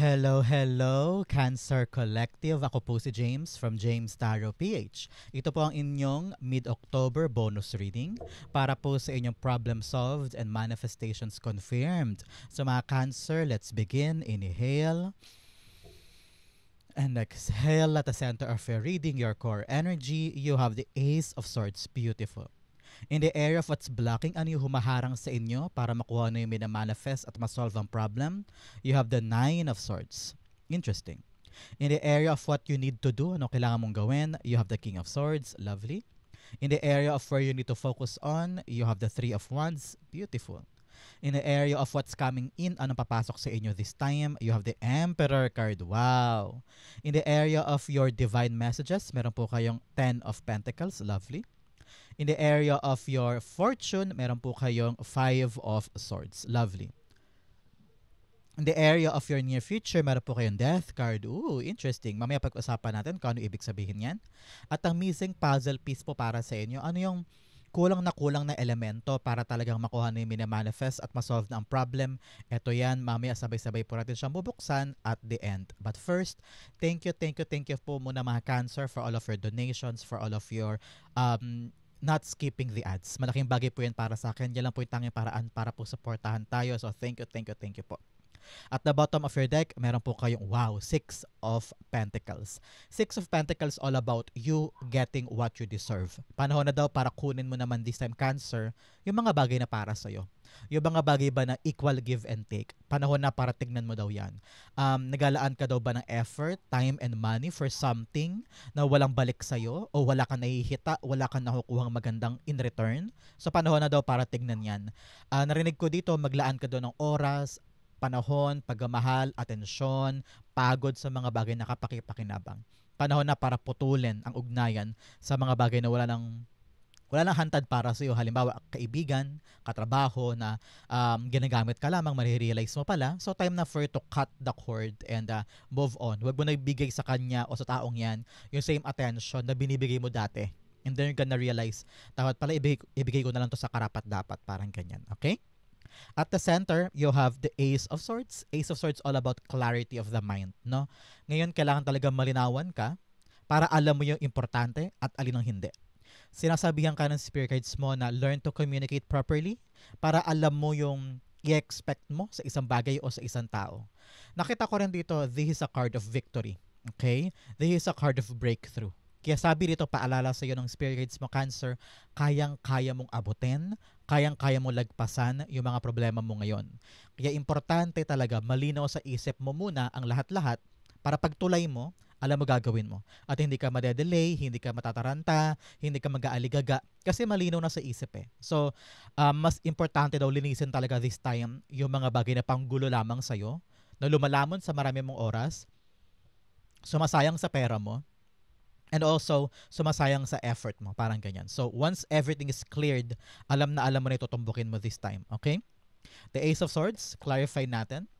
Hello, hello, Cancer Collective. Ako po si James from James Tarot PH. Ito po ang inyong mid-October bonus reading para po sa inyong problem solved and manifestations confirmed. So mga Cancer, let's begin. Inhale and exhale at the center of your reading, your core energy. You have the Ace of Swords. Beautiful. In the area of what's blocking, ano yung humaharang sa inyo para makuha na yung minamanifest at masolve ang problem, you have the Nine of Swords. Interesting. In the area of what you need to do, ano kailangan mong gawin, you have the King of Swords. Lovely. In the area of where you need to focus on, you have the Three of Wands. Beautiful. In the area of what's coming in, anong papasok sa inyo this time, you have the Emperor card. Wow. In the area of your divine messages, meron po kayong Ten of Pentacles. Lovely. In the area of your fortune, meron po kayong Five of Swords. Lovely. In the area of your near future, meron po kayong Death card. Ooh, interesting. Mamaya pag-usapan natin kung ano ibig sabihin yan. At ang missing puzzle piece po para sa inyo, ano yung kulang na elemento para talagang makuha na yung minamanifest at masolve na ang problem. Ito yan, mamaya sabay-sabay po natin siyang bubuksan at the end. But first, thank you po muna mga Cancer for all of your donations, for all of your not skipping the ads. Malaking bagay po yan para sa akin. Yan lang po yung tanging paraan para po supportahan tayo. So thank you po. At the bottom of your deck, meron po kayong, wow, Six of Pentacles. Six of Pentacles all about you getting what you deserve. Panahon na daw para kunin mo naman this time, Cancer, yung mga bagay na para sa'yo. Yung mga bagay ba na equal give and take. Panahon na para tignan mo daw yan. Nagalaan ka daw ba ng effort, time, and money for something na walang balik sa'yo o wala kang nahihita, wala kang nakukuhang magandang in return? So panahon na daw para tignan yan. Narinig ko dito, maglaan ka daw ng oras, panahon, pagmamahal, atensyon, pagod sa mga bagay na kapakipakinabang. Panahon na para putulin ang ugnayan sa mga bagay na wala nang hantad para sa iyo. Halimbawa, kaibigan, katrabaho na ginagamit ka lamang, marirealize mo pala. So time na for you to cut the cord and move on. Huwag mo na ibigay sa kanya o sa taong yan yung same attention na binibigay mo dati. And then you're gonna realize, dapat pala ibigay ko na lang to sa karapat-dapat, parang ganyan. Okay? At the center, you have the Ace of Swords. Ace of Swords all about clarity of the mind, no? Ngayon, kailangan talaga malinawan ka para alam mo yung importante at alin ang hindi. Sinasabihan ka ng spirit guides mo na learn to communicate properly para alam mo yung i-expect mo sa isang bagay o sa isang tao. Nakita ko rin dito, this is a card of victory. Okay? This is a card of breakthrough. Kaya sabi dito, paalala sa iyo ng spirit guides mo, Cancer, kayang-kaya mong abutin, kayang-kaya mong lagpasan yung mga problema mo ngayon. Kaya importante talaga, malinaw sa isip mo muna ang lahat-lahat para pagtulay mo, alam mo gagawin mo. At hindi ka madedelay, hindi ka matataranta, hindi ka mag-aaligaga, kasi malinaw na sa isip eh. So, mas importante daw linisin talaga this time yung mga bagay na panggulo lamang sa'yo, na lumalamon sa marami mong oras, sumasayang sa pera mo, and also, sumasayang sa effort mo. Parang ganyan. So, once everything is cleared, alam na mo na itutumbukin mo this time. Okay? The Ace of Swords, clarify natin.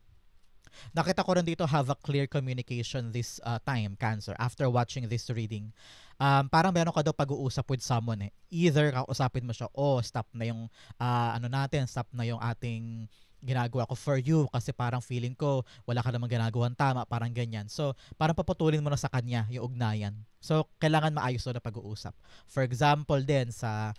Nakita ko rin dito, have a clear communication this time, Cancer, after watching this reading. Parang meron ka daw pag-uusap with someone eh. Either kausapin mo siya, stop na yung stop na yung ating ginagawa ko for you kasi parang feeling ko wala ka namang ginagawang tama, parang ganyan. So, parang paputulin mo na sa kanya yung ugnayan. So, kailangan maayos na pag-uusap. For example din sa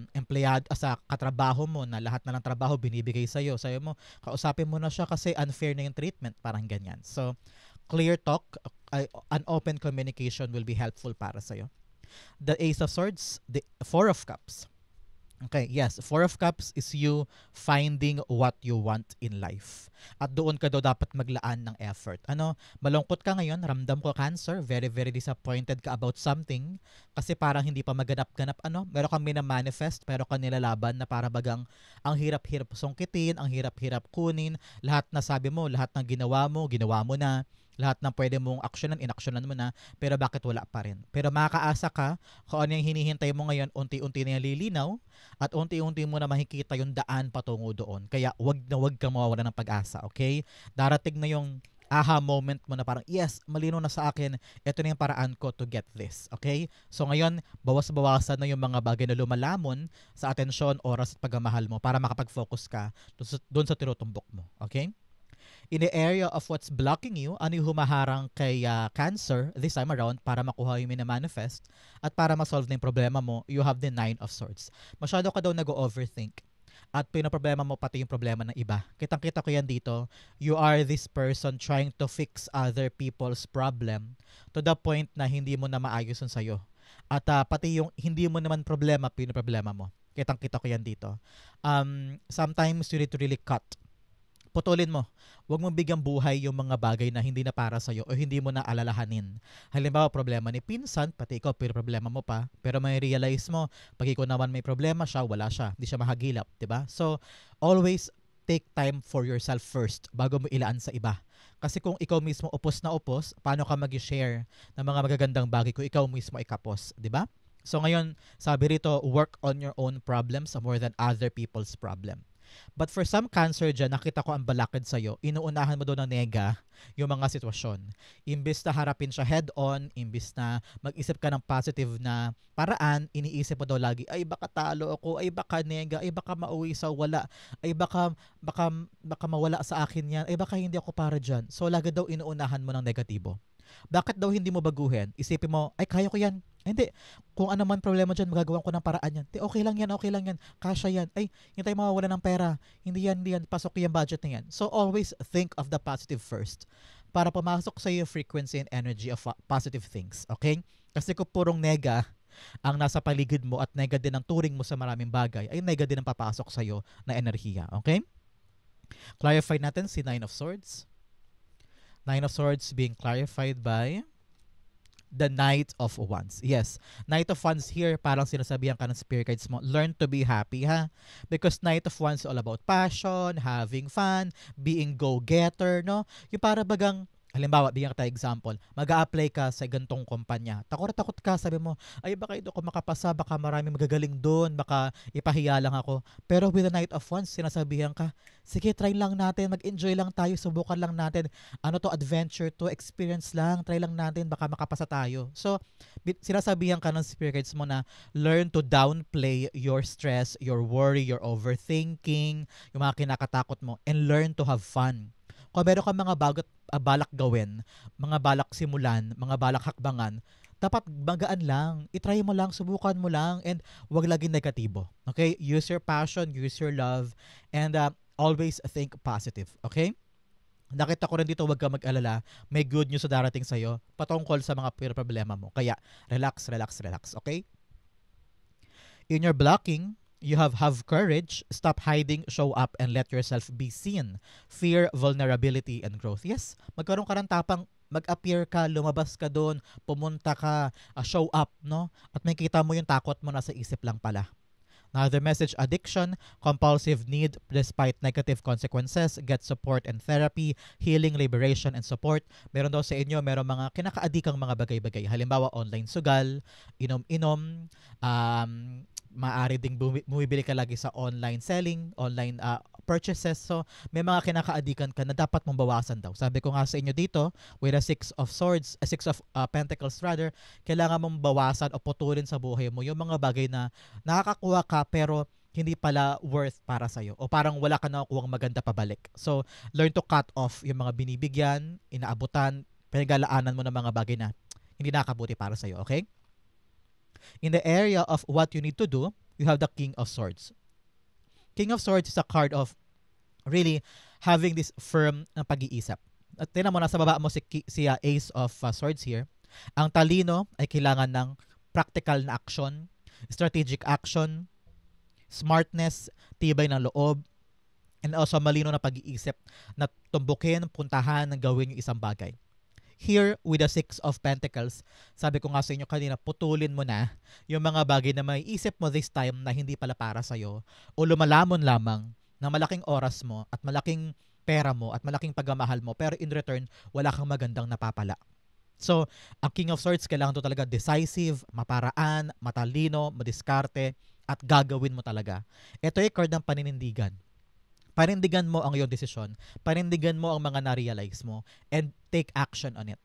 empleyado, sa katrabaho mo na lahat na ng trabaho binibigay sa'yo. Sa'yo mo, kausapin mo na siya kasi unfair na yung treatment, parang ganyan. So, clear talk, an open communication will be helpful para sa'yo. The Ace of Swords, the Four of Cups. Okay, yes. Four of Cups is you finding what you want in life. At doon ka daw dapat maglaan ng effort. Malungkot ka ngayon, ramdam ko, Cancer, very, very disappointed ka about something kasi parang hindi pa maganap-ganap. Meron kang minamanifest, pero ka nilalaban na para bagang ang hirap-hirap sungkitin, ang hirap-hirap kunin, lahat na sabi mo, lahat ng ginawa mo na. Lahat ng pwede mong aksyonan, inaksyonan mo na, pero bakit wala pa rin? Pero makakaasa ka, kung ano yung hinihintay mo ngayon, unti-unti na lilinaw, at unti-unti mo na makikita yung daan patungo doon. Kaya wag kang mawawala ng pag-asa, okay? Darating na yung aha moment mo na parang, yes, malino na sa akin, ito na yung paraan ko to get this, okay? So ngayon, bawas-bawasan na yung mga bagay na lumalamon sa atensyon, oras at pagmamahal mo para makapag-focus ka doon sa tinutumbok mo, okay? In the area of what's blocking you, ano yung humaharang kay Cancer this time around para makuha yung mina-manifest at para ma-solve na yung problema mo, you have the Nine of Swords. Masyado ka daw nag-overthink at pinaproblema mo pati yung problema ng iba. Kitang-kita ko yan dito. You are this person trying to fix other people's problem to the point na hindi mo na maayos yung sa'yo. At pati yung hindi mo naman problema, pinaproblema mo. Kitang-kita ko yan dito. Sometimes you need to really cut. Putulin mo. Huwag mong bigyang buhay yung mga bagay na hindi na para sa'yo o hindi mo na alalahanin. Halimbawa, problema ni pinsan, pati ikaw, pero problema mo pa. Pero may realize mo, pag ikaw naman may problema siya, wala siya. Hindi siya mahagilap, di ba? So, always take time for yourself first bago mo ilaan sa iba. Kasi kung ikaw mismo upos na upos, paano ka mag-share ng mga magagandang bagay kung ikaw mismo ay kapos, di ba? So ngayon, sabi rito, work on your own problems more than other people's problem. But for some Cancer dyan, nakita ko ang balakid sa'yo, inuunahan mo doon ng nega yung mga sitwasyon. Imbis na harapin siya head-on, imbis na mag-isip ka ng positive na paraan, iniisip mo daw lagi, ay baka talo ako, ay baka nega, ay baka mauwi sa wala, ay baka mawala sa akin yan, ay baka hindi ako para dyan. So lagi daw inuunahan mo ng negatibo. Bakit daw hindi mo baguhin? Isipin mo, ay kaya ko yan. Ay, hindi. Kung ano man problema dyan, magagawan ko ng paraan yan. Okay lang yan, okay lang yan. Kasya yan. Ay, hintay mawawala ng pera. Hindi yan. Pasok yung budget na yan. So, always think of the positive first para pumasok sa yung frequency and energy of positive things. Okay? Kasi kung purong nega ang nasa paligid mo at nega din ang turing mo sa maraming bagay, ay nega din ang papasok sa'yo na enerhiya. Okay? Clarify natin si Nine of Swords. Nine of Swords being clarified by the Knight of Wands. Yes, Knight of Wands here, parang sinasabihan ka ng spirit guides mo, learn to be happy, ha? Because Knight of Wands is all about passion, having fun, being go-getter, no? Yung para bagang, halimbawa, bigyan kita example, mag-a-apply ka sa gantong kumpanya. Takot ka, sabi mo, ay baka ito ko makapasa, baka marami magagaling doon, baka ipahiya lang ako. Pero with the Knight of Wands, sinasabihan ka, sige, try lang natin, mag-enjoy lang tayo, subukan lang natin. Ano to, adventure to, experience lang, try lang natin, baka makapasa tayo. So, sinasabihan ka ng spirit guides mo na learn to downplay your stress, your worry, your overthinking, yung mga kinakatakot mo, and learn to have fun. Kung meron kang mga balak gawin, mga balak simulan, mga balak hakbangan, dapat magaan lang. I-try mo lang, subukan mo lang, and wag laging negatibo. Okay? Use your passion, use your love, and always think positive. Okay? Nakita ko rin dito, wag ka mag-alala. May good news sa darating sa'yo patungkol sa mga problema mo. Kaya, relax. Okay? In your blocking, you have courage, stop hiding, show up, and let yourself be seen. Fear, vulnerability, and growth. Yes, magkaroon ka ng tapang, mag-appear ka, lumabas ka doon, pumunta ka, show up, no? At may kita mo yung takot mo nasa isip lang pala. Another message, addiction, compulsive need despite negative consequences, get support and therapy, healing, liberation, and support. Meron daw sa inyo, meron mga kinakaadikang mga bagay-bagay. Halimbawa, online sugal, inom-inom, maaari ding bumibili ka lagi sa online selling, online purchases. So, may mga kinakaadikan ka na dapat mong bawasan daw. Sabi ko nga sa inyo dito, with a Six of Pentacles rather, kailangan mong bawasan o putulin sa buhay mo yung mga bagay na nakakakuha ka pero hindi pala worth para sa'yo o parang wala ka nakukuha maganda pabalik. So, learn to cut off yung mga binibigyan, inaabutan, pinagalaanan mo ng mga bagay na hindi nakabuti para sa'yo. Okay? In the area of what you need to do, you have the King of Swords. King of Swords is a card of really having this firm na pag-iisip. At tingnan mo, nasa baba mo si Ace of Swords here. Ang talino ay kailangan ng practical na action, strategic action, smartness, tibay ng loob, and also malino na pag-iisip na tumbukin, puntahan, gawin yung isang bagay. Here, with the Six of Pentacles, sabi ko nga sa inyo kanina, putulin mo na yung mga bagay na may isip mo this time na hindi pala para sa'yo o lumalamon lamang na malaking oras mo at malaking pera mo at malaking pagmamahal mo pero in return, wala kang magandang napapala. So, ang King of Swords, kailangan to talaga decisive, maparaan, matalino, madiskarte, at gagawin mo talaga. Ito ay card ng paninindigan. Panindigan mo ang iyong desisyon. Panindigan mo ang mga na-realize mo and take action on it.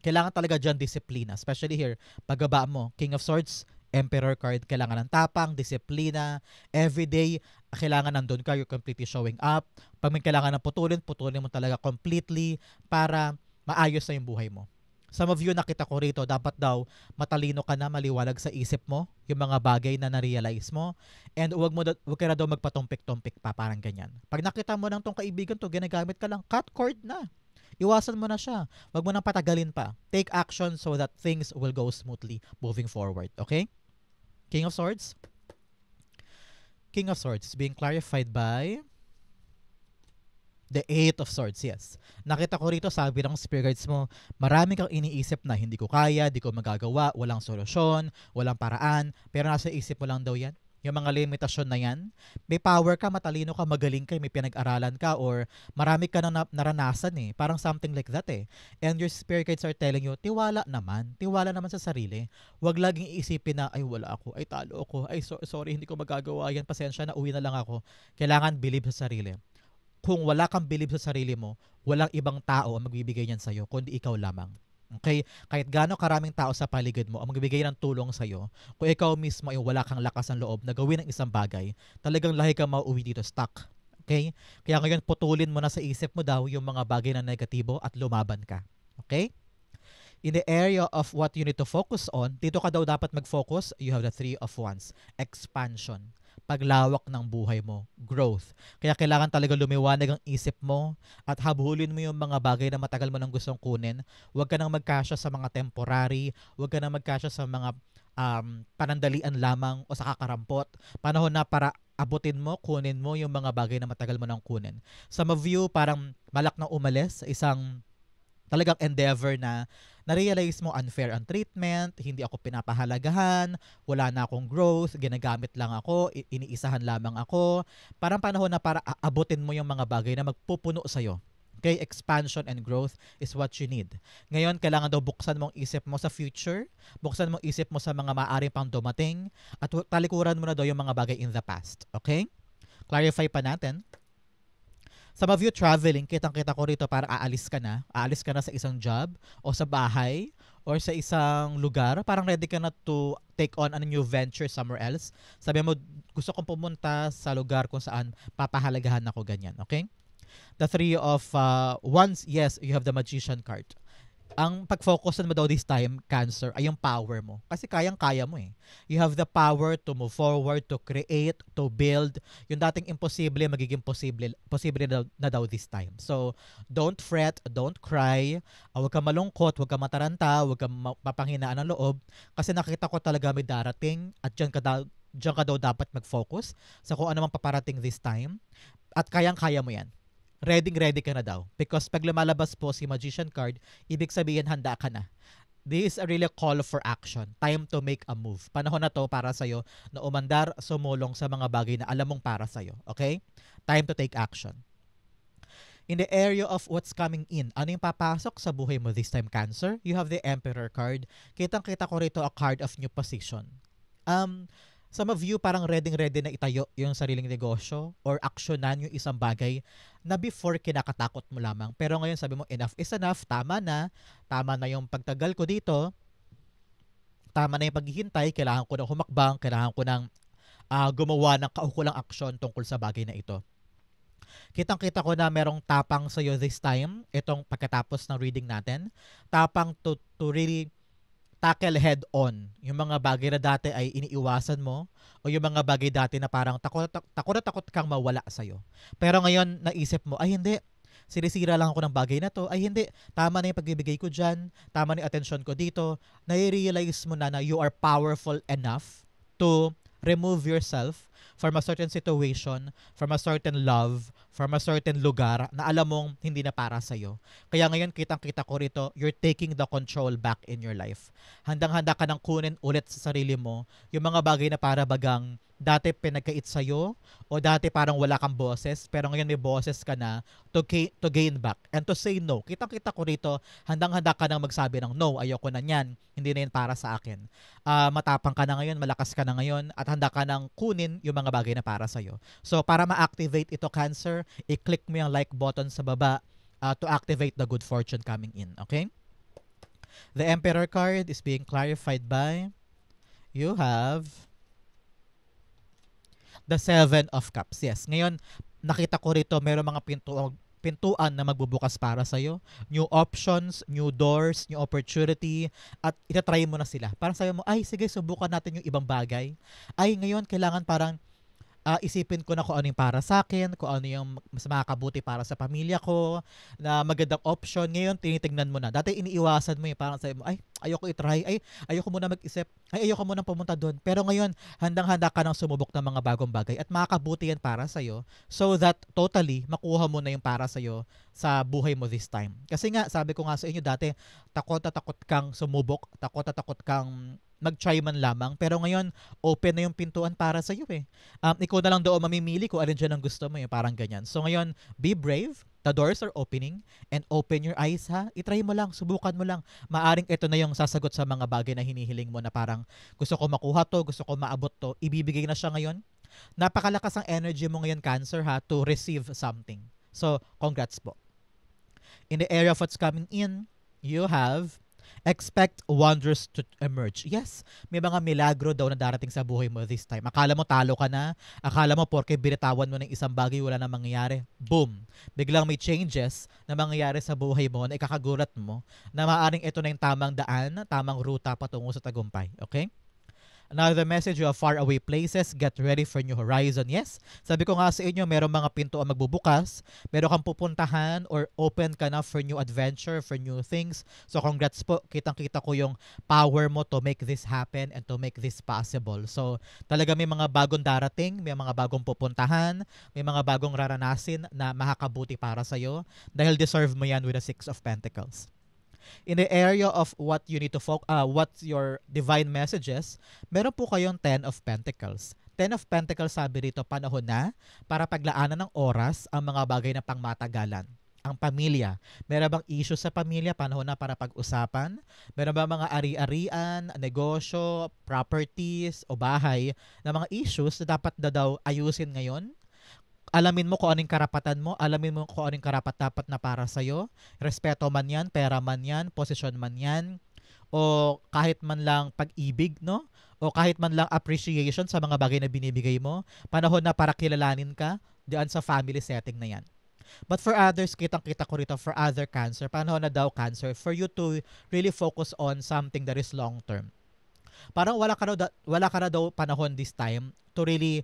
Kailangan talaga dyan disiplina. Especially here, pagbaba mo, King of Swords, Emperor card, kailangan ng tapang, disiplina, everyday, kailangan nandun ka, you're completely showing up. Pag may kailangan ng putulin mo talaga completely para maayos na yung buhay mo. Some of you nakita ko rito, dapat daw matalino ka na, maliwalag sa isip mo, yung mga bagay na na-realize mo, and wag ka na daw magpatumpik-tumpik pa, parang ganyan. Pag nakita mo ng tong kaibigan to, ginagamit ka lang, cut cord na. Iwasan mo na siya. Wag mo nang patagalin pa. Take action so that things will go smoothly moving forward. Okay? King of Swords. King of Swords is being clarified by the Eight of Swords, yes. Nakita ko rito, sabi ng spirit guides mo, marami kang iniisip na hindi ko kaya, di ko magagawa, walang solusyon, walang paraan, pero nasa isip mo lang daw yan. Yung mga limitasyon na yan, may power ka, matalino ka, magaling ka, may pinag-aralan ka, or marami ka nang naranasan eh. Parang something like that eh. And your spirit guides are telling you, tiwala naman sa sarili. Huwag laging iisipin na, ay wala ako, ay talo ako, ay sorry, hindi ko magagawa yan, pasensya na, uwi na lang ako. Kailangan believe sa sarili. Kung wala kang believe sa sarili mo, walang ibang tao ang magbibigay niyan sa'yo, kundi ikaw lamang. Okay? Kahit gaano karaming tao sa paligid mo ang magbibigay ng tulong sa'yo, kung ikaw mismo ay wala kang lakas ng loob na gawin ang isang bagay, talagang lahi kang mauuwi dito stuck. Okay? Kaya ngayon, putulin mo na sa isip mo daw yung mga bagay na negatibo at lumaban ka. Okay? In the area of what you need to focus on, dito ka daw dapat mag-focus, you have the Three of Wands. Expansion. Paglawak ng buhay mo, growth. Kaya kailangan talaga lumiwanag ang isip mo at habulin mo yung mga bagay na matagal mo nang gustong kunin. Huwag ka nang magkasya sa mga temporary, huwag ka nang magkasya sa mga panandalian lamang o sa kakarampot. Panahon na para abutin mo, kunin mo yung mga bagay na matagal mo nang kunin. Some of you parang malak na umalis sa isang talagang endeavor na na-realize mo unfair ang treatment, hindi ako pinapahalagahan, wala na akong growth, ginagamit lang ako, iniisahan lamang ako. Parang panahon na para abutin mo yung mga bagay na magpupuno sa'yo. Okay, expansion and growth is what you need. Ngayon, kailangan daw buksan mong isip mo sa future, buksan mong isip mo sa mga maaari pang dumating, at talikuran mo na daw yung mga bagay in the past. Okay? Clarify pa natin. Some of you traveling, kitang-kita ko rito para aalis ka na sa isang job o sa bahay or sa isang lugar, parang ready ka na to take on a new venture somewhere else. Sabi mo, gusto kong pumunta sa lugar kung saan papahalagahan ako, ganyan, okay? The Three of Wands, yes, you have the Magician card. Ang pag-focusan mo daw this time, Cancer, ay yung power mo. Kasi kayang-kaya mo eh. You have the power to move forward, to create, to build. Yung dating imposible, magiging posible na daw this time. So, don't fret, don't cry. Huwag ka malungkot, huwag ka mataranta, huwag ka mapanghinaan ng loob. Kasi nakita ko talaga may darating at dyan ka daw dapat mag-focus sa kung ano mang paparating this time. At kayang-kaya mo yan. Ready ka na daw. Because pag lumalabas po si Magician card, ibig sabihin handa ka na. This is a really call for action. Time to make a move. Panahon na to para sa'yo na umandar, sumulong sa mga bagay na alam mong para sa'yo. Okay? Time to take action. In the area of what's coming in, ano yung papasok sa buhay mo this time, Cancer? You have the Emperor card. Kitang-kita ko rito a card of new position. Some of you parang ready na itayo yung sariling negosyo or aksyonan yung isang bagay na before kinakatakot mo lamang. Pero ngayon sabi mo, enough is enough, tama na yung pagtagal ko dito, tama na yung paghihintay, kailangan ko ng humakbang, kailangan ko ng gumawa ng kaukulang aksyon tungkol sa bagay na ito. Kitang-kita ko na merong tapang sa'yo this time, itong pagkatapos ng reading natin, tapang to really tackle head on yung mga bagay na dati ay iniiwasan mo o yung mga bagay dati na parang takot kang mawala sa'yo. Pero ngayon naisip mo, ay hindi, sinisira lang ako ng bagay na to, ay hindi, tama na yung pagbibigay ko dyan, tama na yung atensyon ko dito, nai-realize mo na you are powerful enough to remove yourself from a certain situation, from a certain love, from a certain lugar na alam mong hindi na para sa'yo. Kaya ngayon, kitang-kita ko rito, you're taking the control back in your life. Handang-handa ka nang kunin ulit sa sarili mo yung mga bagay na para bagang dati pinagkait sa'yo o dati parang wala kang boses pero ngayon may boses ka na to gain back and to say no. Kitang-kita ko rito, handang-handa ka nang magsabi ng no, ayoko na yan, hindi na yan para sa akin. Matapang ka na ngayon, malakas ka na ngayon at handa ka nang kunin yung mga bagay na para sa'yo. So para ma-activate ito, Cancer, i-click mo yung like button sa baba to activate the good fortune coming in. Okay? The Emperor card is being clarified by You have the Seven of Cups. Yes. Ngayon, nakita ko rito, meron mga pintuan na magbubukas para sa'yo. New options, new doors, new opportunity, at itatry mo na sila. Parang sabi mo, ay, sige, subukan natin yung ibang bagay. Ay, ngayon, kailangan parang isipin ko na kung ano yung para sa akin, kung ano yung mas makakabuti para sa pamilya ko, na magandang option. Ngayon, tinitingnan mo na. Dati iniiwasan mo yung parang sabi mo, ay, ayoko i-try, ay, ayoko muna mag-isip, ay, ayoko muna pumunta doon. Pero ngayon, handang-handa ka nang sumubok ng mga bagong bagay at makakabuti yan para sa'yo so that totally makuha mo na yung para sa'yo sa buhay mo this time. Kasi nga, sabi ko nga sa inyo dati, takot na takot kang sumubok, takot na takot kang mag-try man lamang. Pero ngayon, open na yung pintuan para sa iyo eh. Ikaw na lang doon mamimili kung alin dyan ang gusto mo eh. Parang ganyan. So ngayon, be brave. The doors are opening and open your eyes ha. I-try mo lang, subukan mo lang. Maaring ito na yung sasagot sa mga bagay na hinihiling mo na parang gusto ko makuha to, gusto ko maabot to. Ibibigay na siya ngayon. Napakalakas ang energy mo ngayon, Cancer ha, to receive something. So, congrats po. In the area of what's coming in, you have expect wonders to emerge. Yes, may mga milagro daw na darating sa buhay mo this time. Akala mo talo ka na, akala mo porke binitawan mo ng isang bagay wala na mangyayari. Boom! Biglang may changes na mangyayari sa buhay mo na ikakagulat mo na maaaring ito na yung tamang daan, tamang ruta patungo sa tagumpay. Okay? Another message, you have faraway places, get ready for new horizon. Yes, sabi ko nga sa inyo, merong mga pinto ang magbubukas, meron kang pupuntahan or open ka na for new adventure, for new things. So congrats po, kitang-kita ko yung power mo to make this happen and to make this possible. So talaga may mga bagong darating, may mga bagong pupuntahan, may mga bagong raranasin na makakabuti para sa'yo dahil deserve mo yan with the Six of Pentacles. In the area of what you need to what's your divine messages, meron po kayong Ten of Pentacles. Ten of Pentacles, sabi rito, panahon na para paglaanan ng oras ang mga bagay na pangmatagalan. Ang pamilya. Meron bang issue sa pamilya? Panahon na para pag-usapan? Meron ba mga ari-arian, negosyo, properties, o bahay na mga issues na dapat na daw ayusin ngayon? Alamin mo kung anong karapatan mo, alamin mo kung anong karapat-dapat na para sa'yo. Respeto man yan, pera man yan, posisyon man yan, o kahit man lang pag-ibig, no? O kahit man lang appreciation sa mga bagay na binibigay mo. Panahon na para kilalanin ka diyan sa family setting na yan. But for others, kitang-kita ko rito, for other Cancer, panahon na daw Cancer, for you to really focus on something that is long-term. Parang wala ka na daw panahon this time to really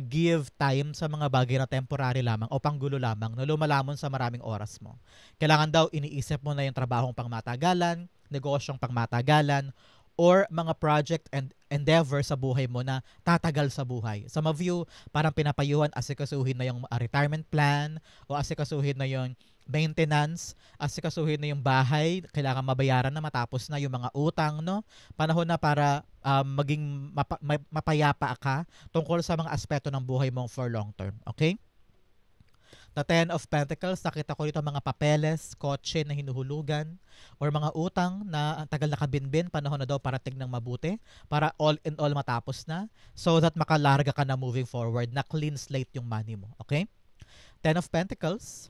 give time sa mga bagay na temporary lamang o panggulo lamang na lumalamon sa maraming oras mo. Kailangan daw iniisip mo na yung trabahong pangmatagalan, negosyong pangmatagalan, or mga project and endeavor sa buhay mo na tatagal sa buhay. Some of you, parang pinapayuhan, asikasuhin na yung retirement plan o asikasuhin na yung maintenance, asikasuhin na yung bahay, kailangan mabayaran na matapos na yung mga utang, no? Panahon na para maging mapayapa ka tungkol sa mga aspeto ng buhay mo for long term. Okay? The Ten of Pentacles, nakita ko dito mga papeles, kotse na hinuhulugan, or mga utang na ang tagal nakabinbin, panahon na daw para tignan mabuti, para all in all matapos na, so that makalarga ka na moving forward, na clean slate yung money mo. Okay? Ten of Pentacles,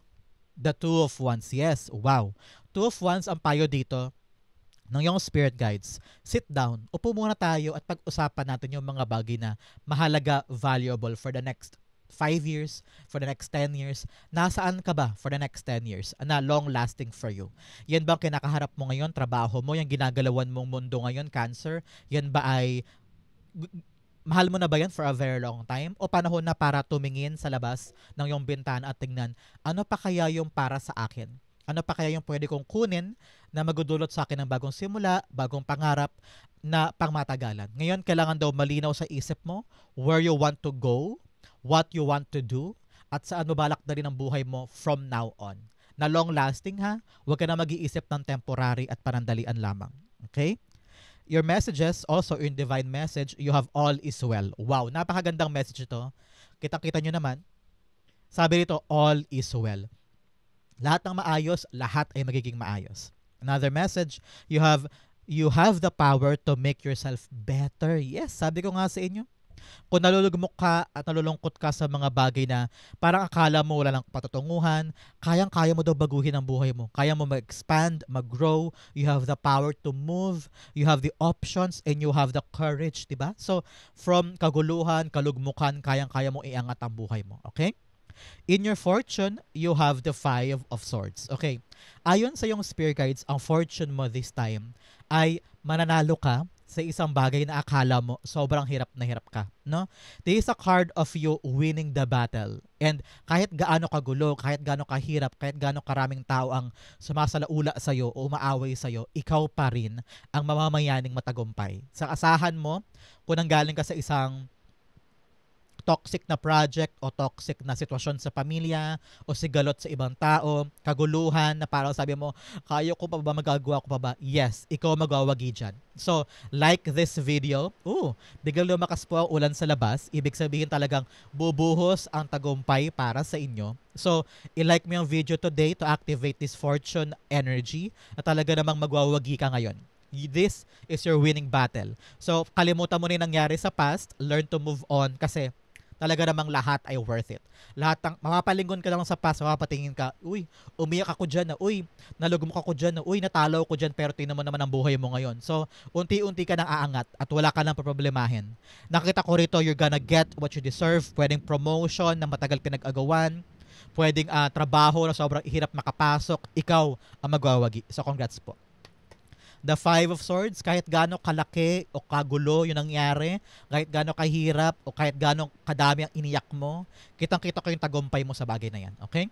the Two of Wands. Yes, wow. Two of Wands ang payo dito ng iyong spirit guides. Sit down, upo muna tayo at pag-usapan natin yung mga bagay na mahalaga, valuable for the next 5 years, for the next 10 years. Nasaan ka ba for the next 10 years na long-lasting for you? Yan ba ang kinakaharap mo ngayon, trabaho mo, yung ginagalawan mong mundo ngayon, Cancer? Yan ba ay mahal mo na ba yan for a very long time? O panahon na para tumingin sa labas ng iyong bintana at tingnan, ano pa kaya yung para sa akin? Ano pa kaya yung pwede kong kunin na magudulot sa akin ng bagong simula, bagong pangarap na pangmatagalan? Ngayon, kailangan daw malinaw sa isip mo where you want to go, what you want to do, at saan mo balak na rin ang buhay mo from now on. Na long-lasting ha, huwag ka na mag-iisip ng temporary at panandalian lamang. Okay? Your messages, also in divine message, you have all is well. Wow, napakagandang message ito. Kita-kita nyo naman. Sabi rito, all is well. Lahat ng maayos, lahat ay magiging maayos. Another message, you have the power to make yourself better. Yes, sabi ko nga sa inyo, Kung nalulugmok ka at nalulungkot ka sa mga bagay na parang akala mo wala lang patutunguhan, kayang-kaya mo daw baguhin ang buhay mo. Kaya mo mag-expand, mag-grow, you have the power to move, you have the options, and you have the courage, di ba? So, from kaguluhan, kalugmukan, kayang-kaya mo iangat ang buhay mo. Okay? In your fortune, you have the Five of Swords. Okay. Ayon sa iyong spirit guides, ang fortune mo this time ay mananalo ka sa isang bagay na akala mo sobrang hirap na hirap ka, no? This is a card of you winning the battle. And kahit gaano kagulo, kahit gaano kahirap, kahit gaano karaming tao ang sumasalaula sa iyo o umaaway sa iyo, ikaw pa rin ang mamamayaning matagumpay. Sa asahan mo, kung nanggaling ka sa isang toxic na project o toxic na sitwasyon sa pamilya o sigalot sa ibang tao, kaguluhan na parang sabi mo, kaya ko pa ba, magagawa ko pa ba? Yes, ikaw magwawagi dyan. So, like this video, biglang lumakas po ang ulan sa labas, ibig sabihin talagang bubuhos ang tagumpay para sa inyo. So, i-like mo yung video today to activate this fortune energy na talaga namang magwawagi ka ngayon. This is your winning battle. So, kalimutan mo na yung nangyari sa past, learn to move on kasi talaga namang lahat ay worth it. Lahat ng mapapalingon ka lang sa past, mapapatingin ka, uy, umiyak ako dyan na, uy, nalugmok ako dyan na, uy, natalo ako dyan, pero tingnan mo naman ang buhay mo ngayon. So, unti-unti ka nang aangat at wala ka nang problemahin. Nakita ko rito, you're gonna get what you deserve. Pwedeng promotion na matagal pinag-agawan. Pwedeng trabaho na sobrang hirap makapasok. Ikaw ang magwawagi. So, congrats po. The Five of Swords, kahit gaano kalaki o kagulo yung nangyari, kahit gaano kahirap o kahit gaano kadami ang iniyak mo, kitang-kita ko yung tagumpay mo sa bagay na yan. Okay?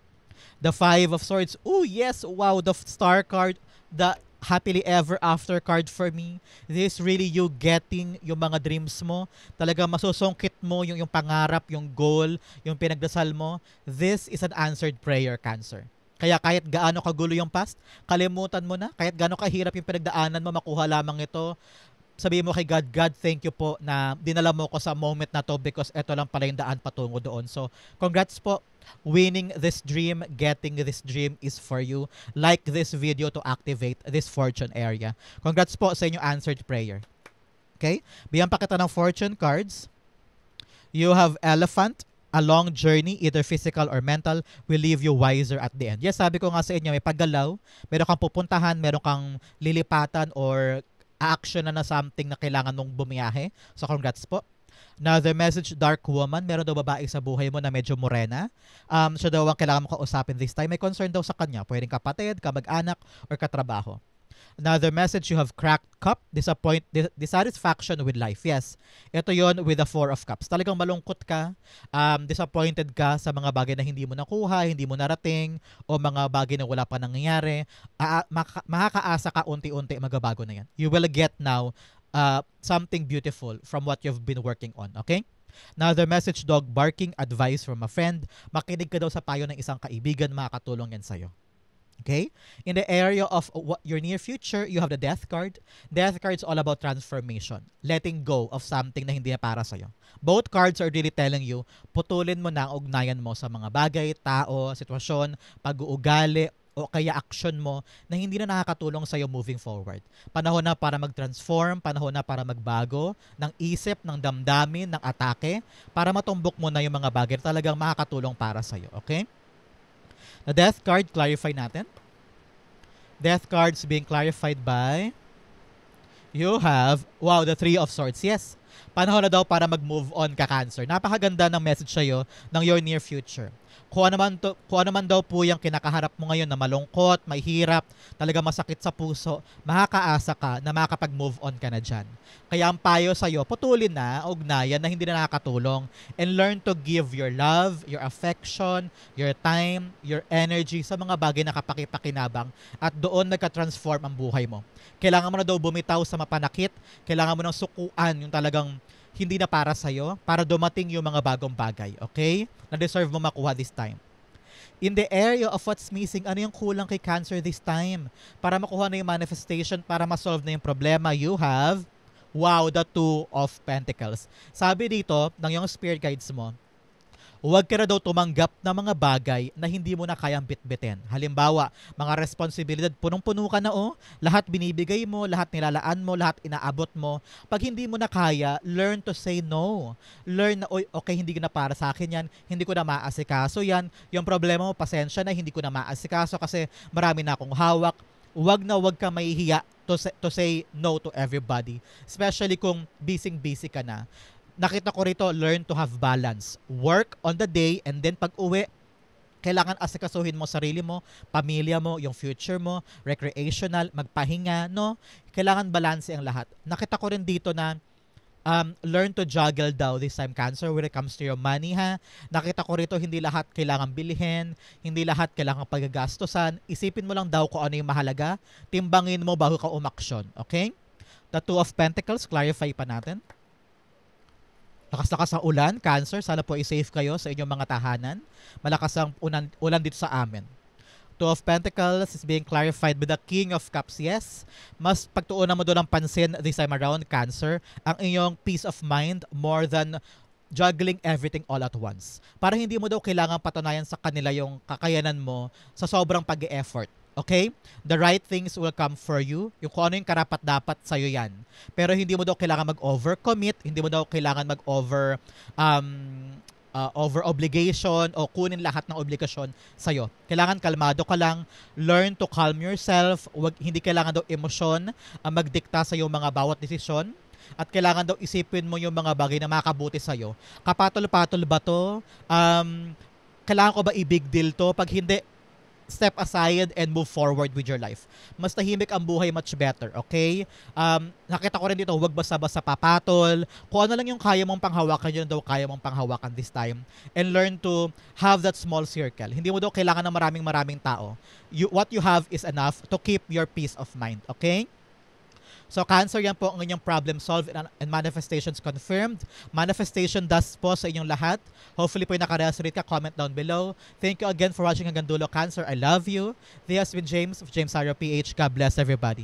The Five of Swords, yes, wow, the Star card, the happily ever after card for me. This is really you getting yung mga dreams mo. Talaga masusungkit mo yung pangarap, yung goal, yung pinagdasal mo. This is an answered prayer, Cancer. Kaya kahit gaano kagulo yung past, kalimutan mo na. Kahit gaano kahirap yung pinagdaanan mo, makuha lamang ito. Sabihin mo kay God, God, thank you po na dinala mo ko sa moment na to because ito lang pala yung daan patungo doon. So, congrats po. Winning this dream, getting this dream is for you. Like this video to activate this fortune area. Congrats po sa inyong answered prayer. Okay? Bigyan pa kita ng fortune cards. You have Elephant. A long journey, either physical or mental, will leave you wiser at the end. Yes, sabi ko nga sa inyo, may paggalaw, meron kang pupuntahan, meron kang lilipatan or action na something na kailangan mong bumiyahe. So, congrats po. Another message, Dark Woman. Meron daw babae sa buhay mo na medyo morena. Siya daw ang kailangan mo kausapin this time. May concern daw sa kanya. Pwedeng kapatid, kamag-anak, or katrabaho. Another message, you have cracked cup, dissatisfaction with life. Yes, ito yon with the Four of Cups. Talagang malungkot ka, disappointed ka sa mga bagay na hindi mo nakuha, hindi mo narating, o mga bagay na wala pa nangyayari. Makakaasa ka unti-unti, magabago na yan. You will get now something beautiful from what you've been working on. Okay? Another message, dog barking, advice from a friend. Makinig ka daw sa payo ng isang kaibigan, makakatulong yan sa'yo. Okay? In the area of your near future, you have the Death card. Death card is all about transformation. Letting go of something na hindi na para sa'yo. Both cards are really telling you, putulin mo na ang ugnayan mo sa mga bagay, tao, sitwasyon, pag-uugali, o kaya action mo na hindi na nakakatulong sa'yo moving forward. Panahon na para mag-transform, panahon na para magbago ng isip, ng damdamin, ng atake, para matumbok mo na yung mga bagay na talagang makakatulong para sa'yo. Okay? The Death card, clarify natin. Death cards being clarified by, you have, wow, the Three of Swords. Yes, panahon na daw para mag-move on ka, Cancer. Napakaganda ng message sa'yo ng your near future. Kung ano man daw po yung kinakaharap mo ngayon na malungkot, may hirap, talaga masakit sa puso, makakaasa ka na makakapag-move on ka na dyan. Kaya ang payo sa'yo, putulin na, ugnayan na hindi na nakakatulong, and learn to give your love, your affection, your time, your energy sa mga bagay na kapakipakinabang at doon nagka-transform ang buhay mo. Kailangan mo na daw bumitaw sa mapanakit, kailangan mo nang sukuan yung talagang hindi na para sa'yo, para dumating yung mga bagong bagay, okay? Na deserve mo makuha this time. In the area of what's missing, ano yung kulang kay Cancer this time? Para makuha na yung manifestation, para ma-solve na yung problema, you have, wow, the Two of Pentacles. Sabi dito, ng yung spirit guides mo, Huwag ka na daw tumanggap ng mga bagay na hindi mo na kayang bitbitin. Halimbawa, mga responsibilidad, punong-puno ka na lahat binibigay mo, lahat nilalaan mo, lahat inaabot mo. Pag hindi mo na kaya, learn to say no. Learn na, oy, okay, hindi ko na para sa akin yan, hindi ko na maasikaso yan. Yung problema mo, pasensya na, hindi ko na maasikaso kasi marami na akong hawak. Huwag ka mahihiya to say no to everybody. Especially kung busy ka na. Nakita ko rito, learn to have balance. Work on the day and then pag uwi, kailangan asikasuhin mo sarili mo, pamilya mo, yung future mo, recreational, magpahinga, no? Kailangan balance ang lahat. Nakita ko rin dito na learn to juggle daw this time, Cancer, when it comes to your money, ha? Nakita ko rito, hindi lahat kailangan bilhin, hindi lahat kailangan pagagastosan. Isipin mo lang daw kung ano yung mahalaga, timbangin mo bago ka umaksyon, okay? The Two of Pentacles, clarify pa natin. Lakas-lakas ang ulan, Cancer. Sana po i-safe kayo sa inyong mga tahanan. Malakas ang ulan dito sa amin. Two of Pentacles is being clarified with the King of Cups. Yes, mas pagtuunan mo doon ang pansin this time around, Cancer, ang inyong peace of mind more than juggling everything all at once. Para hindi mo daw kailangan patunayan sa kanila yung kakayanan mo sa sobrang pag-e-effort. Okay? The right things will come for you. Yung kung ano yung karapat-dapat sa'yo yan. Pero hindi mo daw kailangan mag-overcommit. Hindi mo daw kailangan over-obligation o kunin lahat ng obligasyon sa'yo. Kailangan kalmado ka lang. Learn to calm yourself. Hindi kailangan daw emosyon ang magdikta sa iyong mga bawat desisyon. At kailangan daw isipin mo yung mga bagay na makabuti sa'yo. Kapatol-patol ba to? Kailangan ko ba i-big deal to? Pag hindi, step aside and move forward with your life. Mas tahimik ang buhay, much better, okay? Nakita ko rin dito, huwag basta-basta papatol. Kung ano lang yung kaya mong panghawakan, yun daw kaya mong panghawakan this time. And learn to have that small circle. Hindi mo daw kailangan ng maraming tao. What you have is enough to keep your peace of mind, okay? So Cancer, yan po ang inyong problem solved and manifestations confirmed. Manifestation dust po sa inyong lahat. Hopefully po yung nakaresonate ka, comment down below. Thank you again for watching hanggang dulo, Cancer. I love you. This has been James of James Arrow PH. God bless everybody.